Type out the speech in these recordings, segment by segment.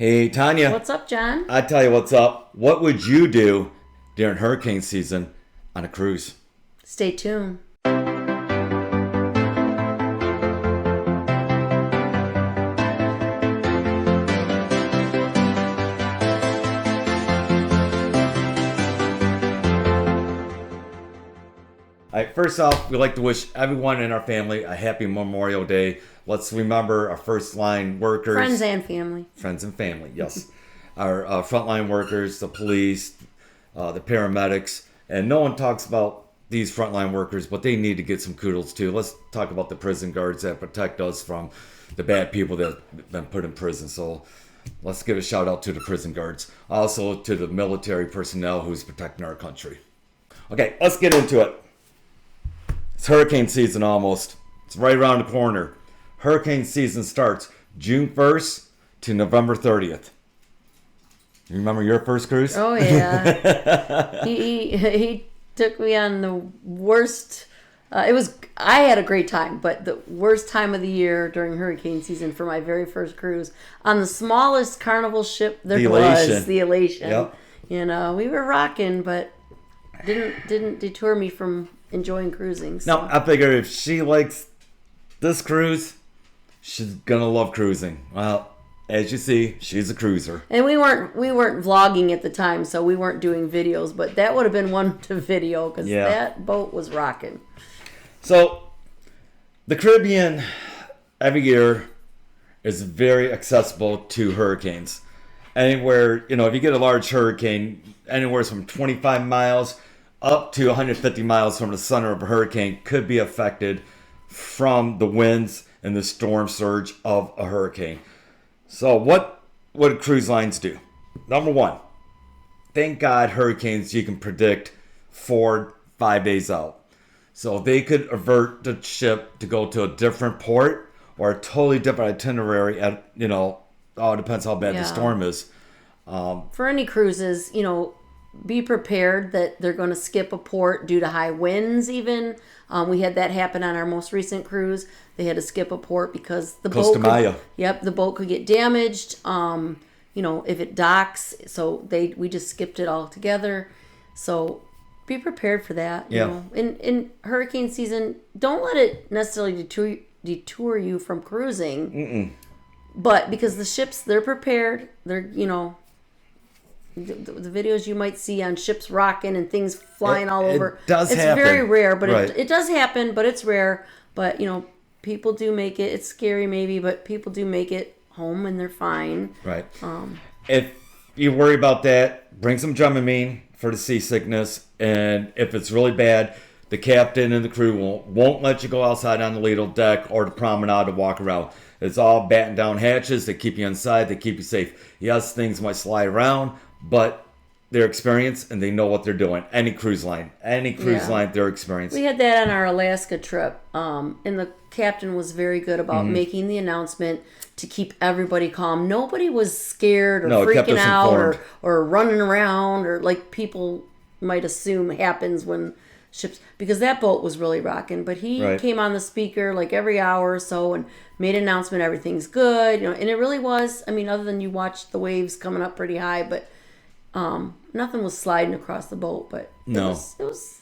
Hey, Tonya, What's up, John? I tell you what's up. What would you do during hurricane season on a cruise? Stay tuned. All right, first off, we'd like to wish everyone in our family a happy Memorial Day. Let's remember our first line workers. Friends and family. Friends and family, yes. Our frontline workers, the police, the paramedics. And no one talks about these frontline workers, but they need to get some kudos too. Let's talk about the prison guards that protect us from the bad people that have been put in prison. So let's give a shout out to the prison guards. Also to the military personnel who's protecting our country. Okay, let's get into it. It's hurricane season almost. It's right around the corner. Hurricane season starts June 1st to November 30th. You remember your first cruise? Oh yeah. he took me on the worst. I had a great time, but the worst time of the year during hurricane season for my very first cruise on the smallest carnival ship there was, the Elation. Yep. You know, we were rocking, but didn't deter me from enjoying cruising. So. Now, I figure if she likes this cruise, she's gonna love cruising. Well, as you see, she's a cruiser. And we weren't vlogging at the time, so we weren't doing videos. But that would have been one to video because that boat was rocking. So, the Caribbean every year is very accessible to hurricanes. Anywhere, if you get a large hurricane, anywhere from 25 miles up to 150 miles from the center of a hurricane could be affected from the winds and the storm surge of a hurricane. So what would cruise lines do? Number one, thank God hurricanes you can predict 4-5 days out. So they could avert the ship to go to a different port or a totally different itinerary at, it depends how bad the storm is. For any cruises, be prepared that they're going to skip a port due to high winds even. We had that happen on our most recent cruise. They had to skip a port because the boat could get damaged. If it docks, so we just skipped it all together. So be prepared for that. You know. In hurricane season, don't let it necessarily detour you from cruising. Mm-mm. But because the ships, they're prepared. They're the videos you might see on ships rocking and things flying all over. It's happen. Very rare, but right. it does happen, but it's rare. But, people do make it. It's scary maybe, but people do make it home and they're fine. Right. If you worry about that, bring some Dramamine for the seasickness. And if it's really bad, the captain and the crew won't let you go outside on the ladle deck or the promenade to walk around. It's all batten down hatches. They keep you inside. They keep you safe. Yes, things might slide around, but they're experienced and they know what they're doing. Any cruise line, they're experienced. We had that on our Alaska trip, and the captain was very good about making the announcement to keep everybody calm. Nobody was scared or freaking out or running around or like people might assume happens when ships, because that boat was really rocking. But he came on the speaker like every hour or so and made an announcement, everything's good, and it really was. I mean, other than you watched the waves coming up pretty high, but nothing was sliding across the boat. But it was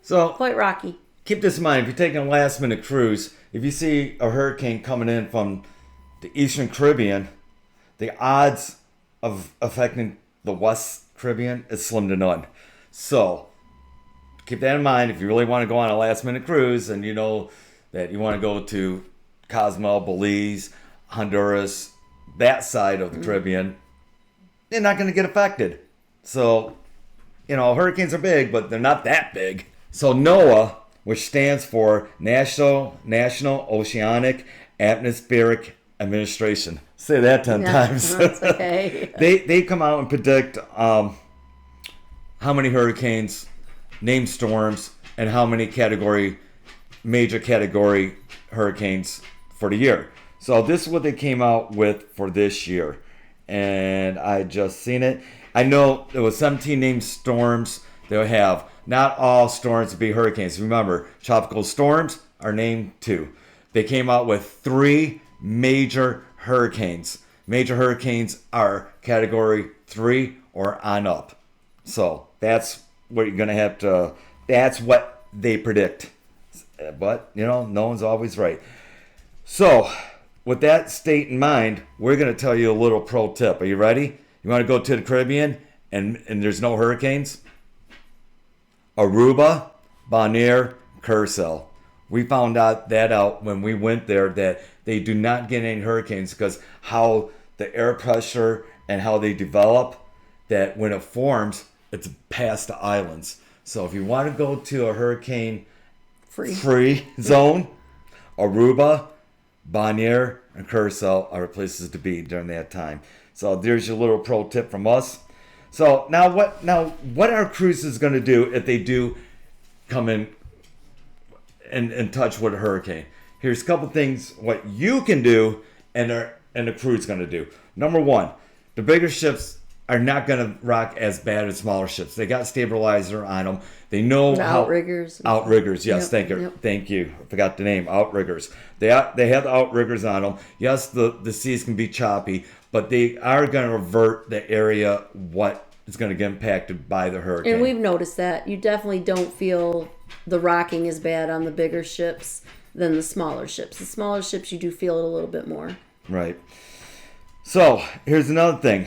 so quite rocky. Keep this in mind. If you're taking a last minute cruise, if you see a hurricane coming in from the Eastern Caribbean, the odds of affecting the West Caribbean is slim to none. So keep that in mind if you really want to go on a last minute cruise and you know that you want to go to Cozumel, Belize, Honduras, that side of the Caribbean, they're not going to get affected. So, hurricanes are big, but they're not that big. So NOAA, which stands for National Oceanic Atmospheric Administration. Say that 10 times. That's okay. They come out and predict how many hurricanes, name storms, and how many major category hurricanes for the year. So this is what they came out with for this year. And I just seen it. I know there was 17 named storms. They'll have not all storms to be hurricanes. Remember, tropical storms are named 2. They came out with 3 major hurricanes. major hurricanes are category 3 or on up. So that's what you're going to have to, that's what they predict. But, no one's always right. So with that state in mind, we're going to tell you a little pro tip. Are you ready? You want to go to the Caribbean and there's no hurricanes? Aruba, Bonaire, Curacao. We found out when we went there that they do not get any hurricanes because how the air pressure and how they develop, that when it forms, it's past the islands. So if you want to go to a hurricane free zone, Aruba, Bonaire, and Curacao are places to be during that time. So there's your little pro tip from us. So now what are cruises going to do if they do come in touch with a hurricane? Here's a couple things what you can do and the crew's going to do. Number one, the bigger ships are not going to rock as bad as smaller ships. They got stabilizer on them. They know how outriggers. Outriggers, yes, yep, thank you, yep. Thank you. I forgot the name. Outriggers. They have the outriggers on them. Yes, the seas can be choppy, but they are going to revert the area what is going to get impacted by the hurricane. And we've noticed that you definitely don't feel the rocking as bad on the bigger ships than the smaller ships. The smaller ships, you do feel it a little bit more. Right. So here's another thing.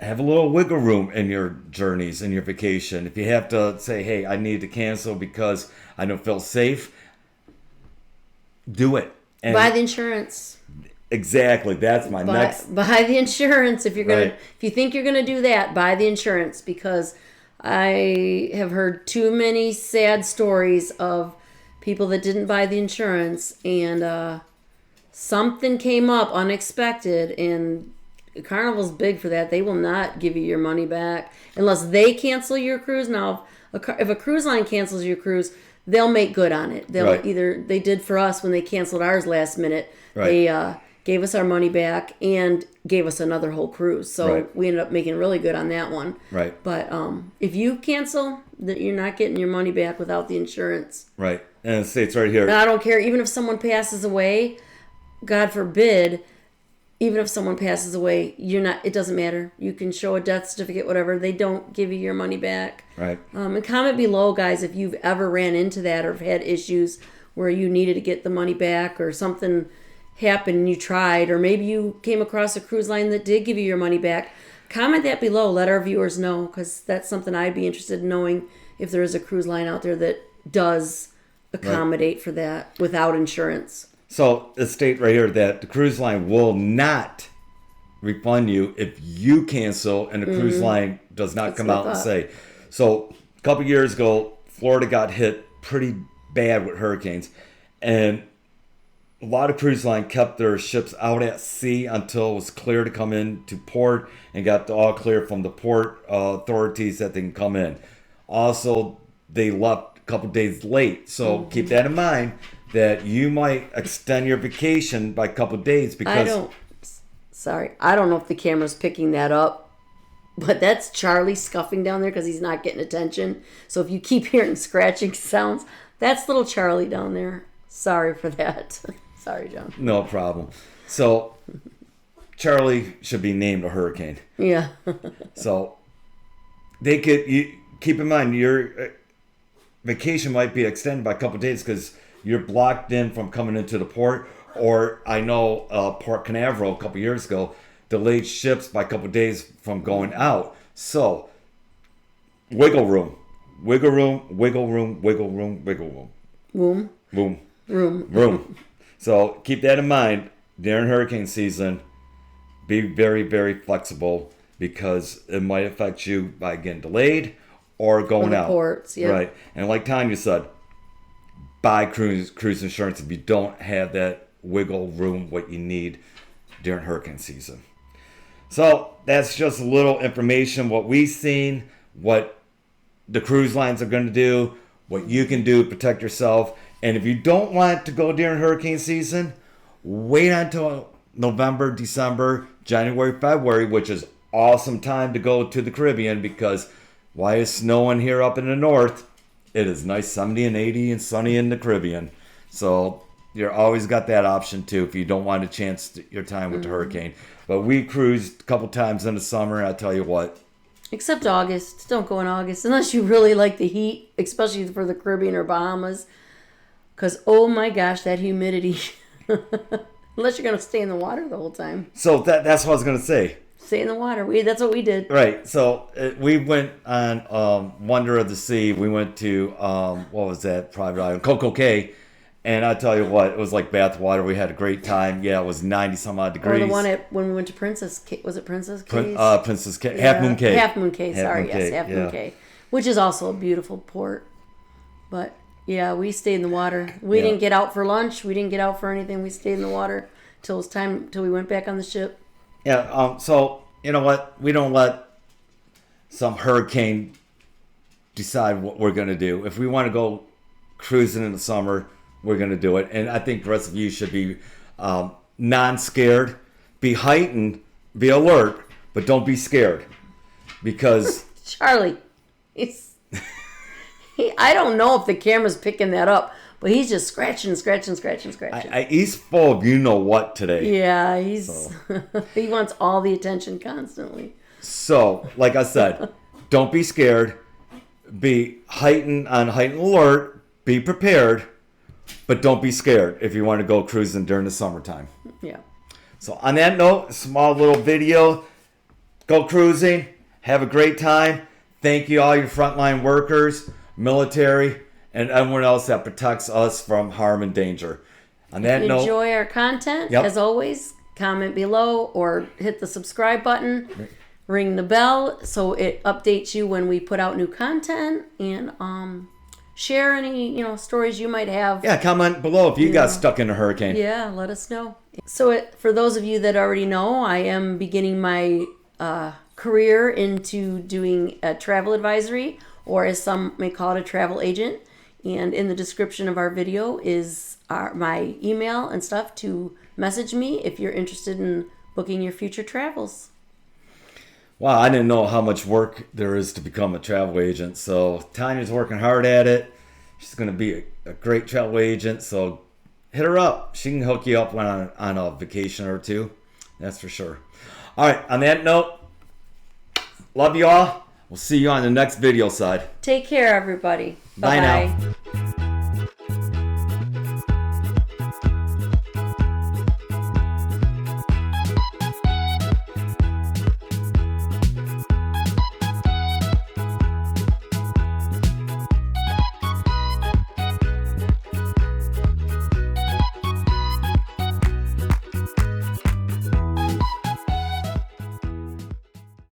Have a little wiggle room in your journeys and your vacation. If you have to say, hey, I need to cancel because I don't feel safe, do it. And buy the insurance. Exactly. That's my next. Buy the insurance. If you're gonna, Right. if you think you're gonna do that, buy the insurance, because I have heard too many sad stories of people that didn't buy the insurance and something came up unexpected, and Carnival's big for that. They will not give you your money back unless they cancel your cruise. Now, if a cruise line cancels your cruise, they'll make good on it. They'll Right. either, they did for us when they canceled ours last minute. Right. They gave us our money back and gave us another whole cruise. So Right. we ended up making really good on that one. Right. But if you cancel, that you're not getting your money back without the insurance. Right. And it states right here. And I don't care, even if someone passes away, God forbid, even if someone passes away, it doesn't matter. You can show a death certificate, whatever. They don't give you your money back. Right. And comment below, guys, if you've ever ran into that or have had issues where you needed to get the money back or something happened and you tried, or maybe you came across a cruise line that did give you your money back. Comment that below. Let our viewers know, because that's something I'd be interested in knowing, if there is a cruise line out there that does accommodate for that without insurance. So it states right here that the cruise line will not refund you if you cancel and the cruise line does not come out and say. So a couple years ago, Florida got hit pretty bad with hurricanes, and a lot of cruise line kept their ships out at sea until it was clear to come into port and got the all clear from the port authorities that they can come in. Also, they left a couple days late, so keep that in mind, that you might extend your vacation by a couple of days because I don't know if the camera's picking that up, but that's Charlie scuffing down there because he's not getting attention. So if you keep hearing scratching sounds, that's little Charlie down there. Sorry for that. Sorry, John. No problem. So Charlie should be named a hurricane. Yeah. So they could, keep in mind, your vacation might be extended by a couple of days because you're blocked in from coming into the port. Or I know Port Canaveral a couple years ago delayed ships by a couple of days from going out. So wiggle room, wiggle room, wiggle room, wiggle room, wiggle room. Room. Boom. Room. Room. So keep that in mind during hurricane season. Be very, very flexible because it might affect you by getting delayed or going out. Ports, yeah. Right. And like Tonya said, buy cruise insurance if you don't have that wiggle room what you need during hurricane season. So that's just a little information, what we've seen, what the cruise lines are going to do, what you can do to protect yourself. And if you don't want to go during hurricane season, wait until November, December, January, February, which is awesome time to go to the Caribbean, because while it's snowing here up in the north, it is nice 70 and 80 and sunny in the Caribbean. So you're always got that option too if you don't want to chance your time with the hurricane. But we cruised a couple times in the summer. I tell you what. Except August. Don't go in August unless you really like the heat, especially for the Caribbean or Bahamas. Because, oh my gosh, that humidity. Unless you're going to stay in the water the whole time. So that's what I was going to say. Stay in the water. That's what we did. Right. So we went on Wonder of the Sea. We went to, what was that private island? Coco Cay. And I tell you what, it was like bath water. We had a great time. Yeah, it was 90 some odd degrees. Or the one when we went to Princess Cay. Was it Princess Cay? Princess Cay. Yeah. Half Moon Cay. Half Moon Cay. Half Moon Cay. Which is also a beautiful port. But yeah, we stayed in the water. We didn't get out for lunch. We didn't get out for anything. We stayed in the water till we went back on the ship. Yeah. So you know what? We don't let some hurricane decide what we're going to do. If we want to go cruising in the summer, we're going to do it. And I think the rest of you should be non-scared, be heightened, be alert, but don't be scared. Because... Charlie, I don't know if the camera's picking that up, but he's just scratching. He's full of you-know-what today. Yeah, he wants all the attention constantly. So, like I said, don't be scared. Be heightened alert. Be prepared. But don't be scared if you want to go cruising during the summertime. Yeah. So on that note, a small little video. Go cruising. Have a great time. Thank you all your frontline workers, military, and everyone else that protects us from harm and danger. On that note, enjoy our content. As always, comment below or hit the subscribe button. Ring the bell so it updates you when we put out new content, and share any stories you might have. Yeah, comment below if you got stuck in a hurricane. Yeah, let us know. So for those of you that already know, I am beginning my career into doing a travel advisory, or as some may call it, a travel agent. And in the description of our video is my email and stuff to message me if you're interested in booking your future travels. Wow, I didn't know how much work there is to become a travel agent. So Tonya's working hard at it. She's going to be a great travel agent. So hit her up. She can hook you up on a vacation or two. That's for sure. All right, on that note, love you all. We'll see you on the next video side. Take care, everybody. Bye now.